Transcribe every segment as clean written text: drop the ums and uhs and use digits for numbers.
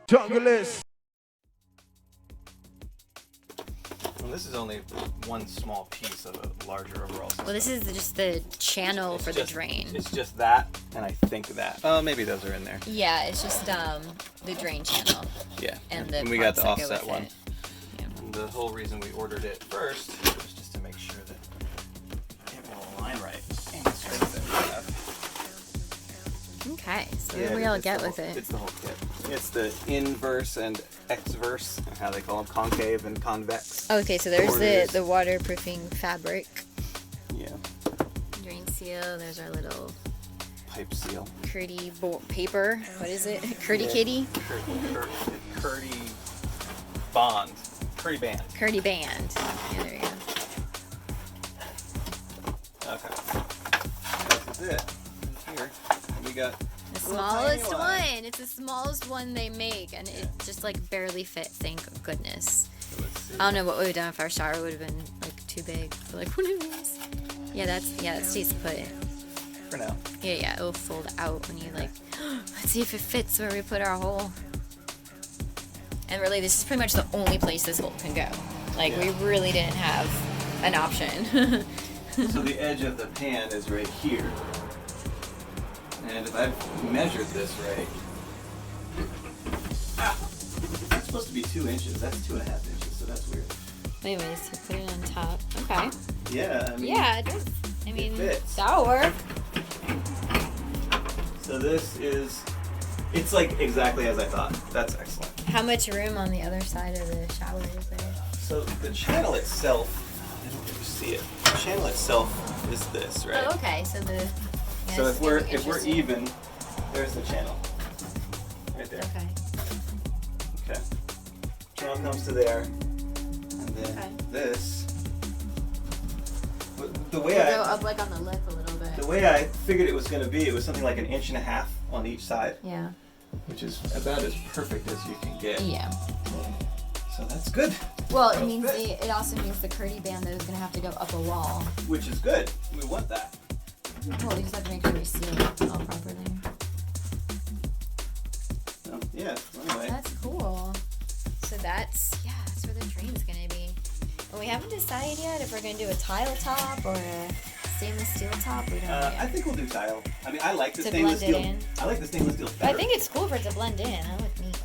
Junglist. Well, this is only one small piece of a larger overall system. Well, this is just the channel for the drain. It's just that, and I think that. Oh, maybe those are in there. Yeah, it's just the drain channel. Yeah. And we got the parts that go offset with one. it. Yeah. And the whole reason we ordered it first was just to make sure that it will align right. And the strength that we have. Okay, so what do we all get with it? It's the whole kit. It's the inverse and exverse, how they call them, concave and convex. Okay, so there's borders. the waterproofing fabric. Yeah. Drain seal, there's our little Pipe seal. curdy paper. What is it? Curdy kitty? Curdy bond. Curdy band. Curdy band. Yeah, there you go. Okay. This is it. Here. We got The a little tiny smallest one. It's the smallest one they make, and it just like barely fit. Thank goodness. So let's see. I don't know what we would have done if our shower would have been like too big for like one of these. Yeah, that's easy to put. For now. Yeah, it'll fold out when you like. Let's see if it fits where we put our hole. And really, this is pretty much the only place this hole can go. Like Yeah. we really didn't have an option. So the edge of the pan is right here. And if I've measured this right, it's supposed to be 2 inches. That's 2.5 inches, so that's weird. Anyways, so put it on top. Okay. Yeah, I mean, Yeah, it does. I mean, fits. that'll work. So this is, it's like exactly as I thought. That's excellent. How much room on the other side of the shower is there? So the channel itself, I don't really see it. The channel itself is this, right? Oh, okay. So the. Yeah, So this if is we're gonna be interesting. even, there's the channel. Right there. Okay. Okay. Channel comes to there, and then Okay. this. The way We'll I go up like on the lip a little bit. the way I figured it was going to be, it was something like 1.5 inches on each side, Yeah. which is about as perfect as you can get. Yeah. So that's good. Well, it That'll means fit. it also means the curdy band that is gonna have to go up a wall. Which is good. We want that. Well, we just have to make sure we seal it all properly. So, yeah. Anyway. That's cool. So that's where the drain's gonna be. And we haven't decided yet if we're gonna do a tile top or a stainless steel top. We don't know I yet. think we'll do tile. I mean, I like the To stainless blend it steel. in. I like the stainless steel But better. I think it's cool for it to blend in. I like neat.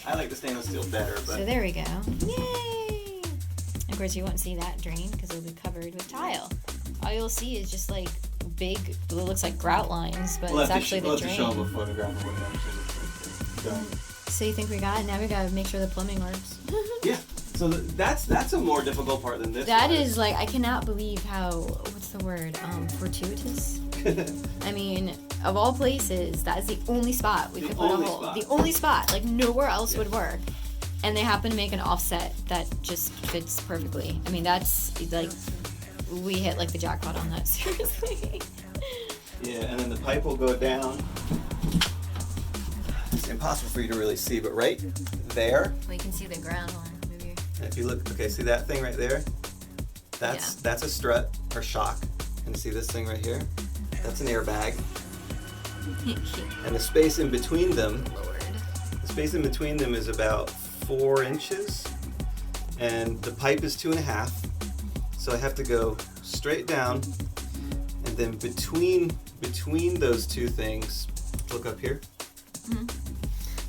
I like the stainless steel better, but So there we go. Yay! Of course, you won't see that drain because it'll be covered with tile. All you'll see is just like big, it looks like grout lines, but we'll it's have to actually we'll the have to show them a drain. photograph of what it's done. So you think we got it? Now we gotta make sure the plumbing works. Yeah. So that's a more difficult part than this. That part. is like, I cannot believe how, what's the word? Fortuitous? I mean, of all places, that is the only spot we The could put a only hole. spot. The only spot. Like nowhere else Yeah. would work. And they happen to make an offset that just fits perfectly. I mean, that's like, we hit like the jackpot on that, seriously. Yeah, and then the pipe will go down. It's impossible for you to really see, but right there, We can see the ground one. Maybe. if you look, okay, see that thing right there? That's a strut or shock. And see this thing right here? That's an airbag. And the space in between them, Lord. the space in between them is about 4 inches, and the pipe is 2.5. So I have to go straight down, and then between those two things, look up here. Mhm.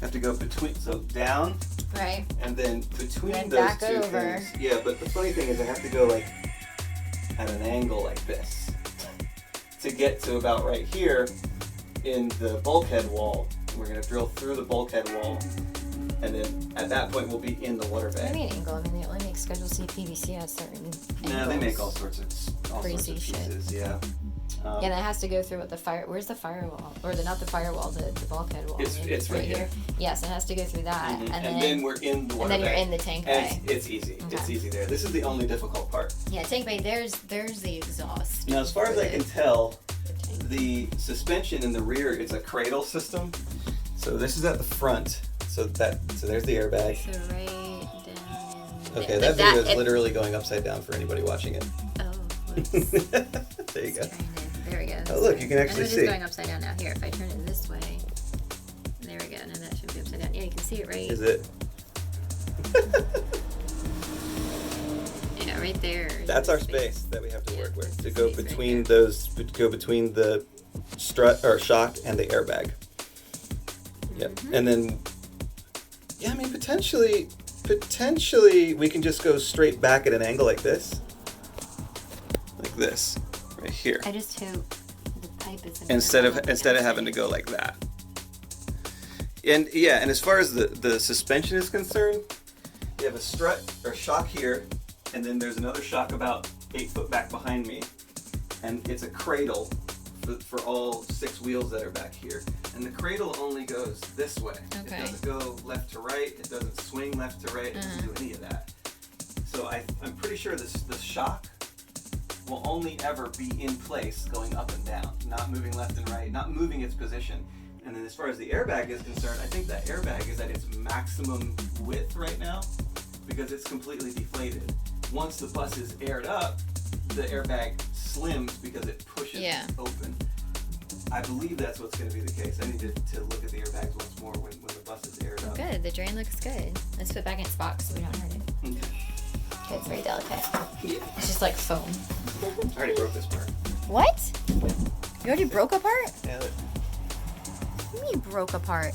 I have to go between, so down, Right. and then between Then those back two over. things. Yeah, but the funny thing is I have to go like at an angle like this to get to about right here in the bulkhead wall. We're gonna drill through the bulkhead wall, and then at that point we'll be in the water What do bag. you mean angle? I mean, they only make Schedule C PVC at certain No, they make all angles. sorts of Crazy shit. pieces. Yeah. Yeah, that has to go through what the fire. Where's the firewall? Or not the firewall, the bulkhead wall. It's- Maybe it's right here. Yes, it has to go through that, Mhm. and And then then we're in the water and then you're bag. in the tank And bay. it's easy. It's Okay. easy there. This is the only difficult part. Yeah, tank bay. There's the exhaust. Now, as far as for I the- can tell, the tank. the suspension in the rear is a cradle system. So this is at the front. So there's the airbag. So right down. Okay, but that video is it- literally going upside down for anybody watching it. Oh, whoops. There you go. There we go. Oh, look, you can I know actually it is see. going upside down now. Here, if I turn it this way. There we go. Now that should be upside down. Yeah, you can see it, right? Is it? Yeah, right there. That's our space that we have to work with that's to the go space right between there. those, go between the strut or shock and the airbag. Yep. And then, yeah, I mean, potentially we can just go straight back at an angle like this, right here, I just hope the pipe is instead of having to go like that. And yeah, and as far as the suspension is concerned, you have a strut or shock here, and then there's another shock about 8 foot back behind me, and it's a cradle for all 6 wheels that are back here. And the cradle only goes this way. Okay. It doesn't go left to right. It doesn't swing left to right. It doesn't do any of that. So I'm pretty sure the shock will only ever be in place going up and down, not moving left and right, not moving its position. And then as far as the airbag is concerned, I think that airbag is at its maximum width right now because it's completely deflated. Once the bus is aired up, the airbag slims because it pushes open. I believe that's what's going to be the case. I need to look at the airbags once more when the bus is aired up. Good. The drain looks good. Let's put it back in its box so we don't hurt it. Okay. Okay, it's very delicate. Yeah. It's just like foam. I already broke this part. What? You already broke a part? Yeah, What do you mean broke a part?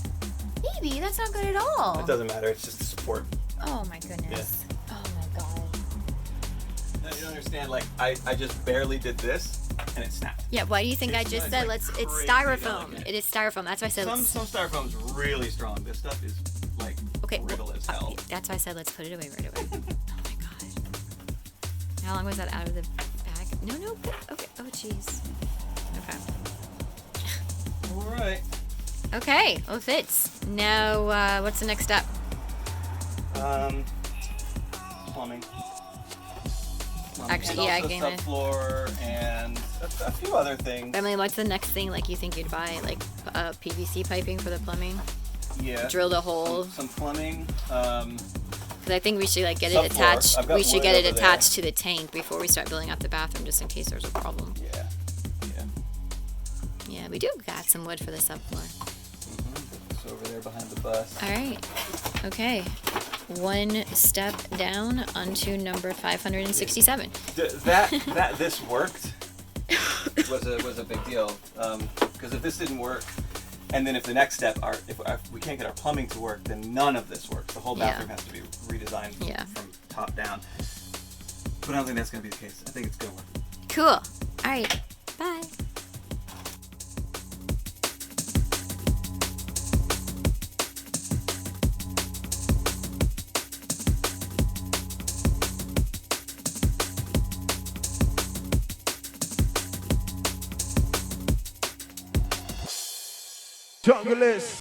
Baby, that's not good at all. it doesn't matter. It's just a support. Oh my goodness. Oh my god. No, you don't understand. Like I just barely did this and it snapped. Yeah, why do you think I It's just like said it's crazy styrofoam? delicate. It is styrofoam. That's why I said Some styrofoam's really strong. This stuff is like brittle as hell. That's why I said let's put it away right away. Oh my god. How long was that out of the bag? No. Okay. Oh jeez. Okay. All right. Okay. Well, it fits. Now, what's the next step? Plumbing. Actually, and yeah, also subfloor and a few other things. Emily, what's the next thing like you think you'd buy? Like PVC piping for the plumbing? Yeah. Drill the hole. Some plumbing. Because I think we should like get it Subfloor. attached. I've got We should wood get it over attached to the tank before we start building out the bathroom, just in case there's a problem. Yeah. Yeah, we do got some wood for the subfloor. It's over there behind the bus. All right. Okay. One step down onto number 567. This worked was a big deal because if this didn't work, and then if the next step if we can't get our plumbing to work, then none of this works. The whole bathroom has to be redesigned from top down. But I don't think that's going to be the case. I think it's going to work. Cool. All right. Bye. Junglist.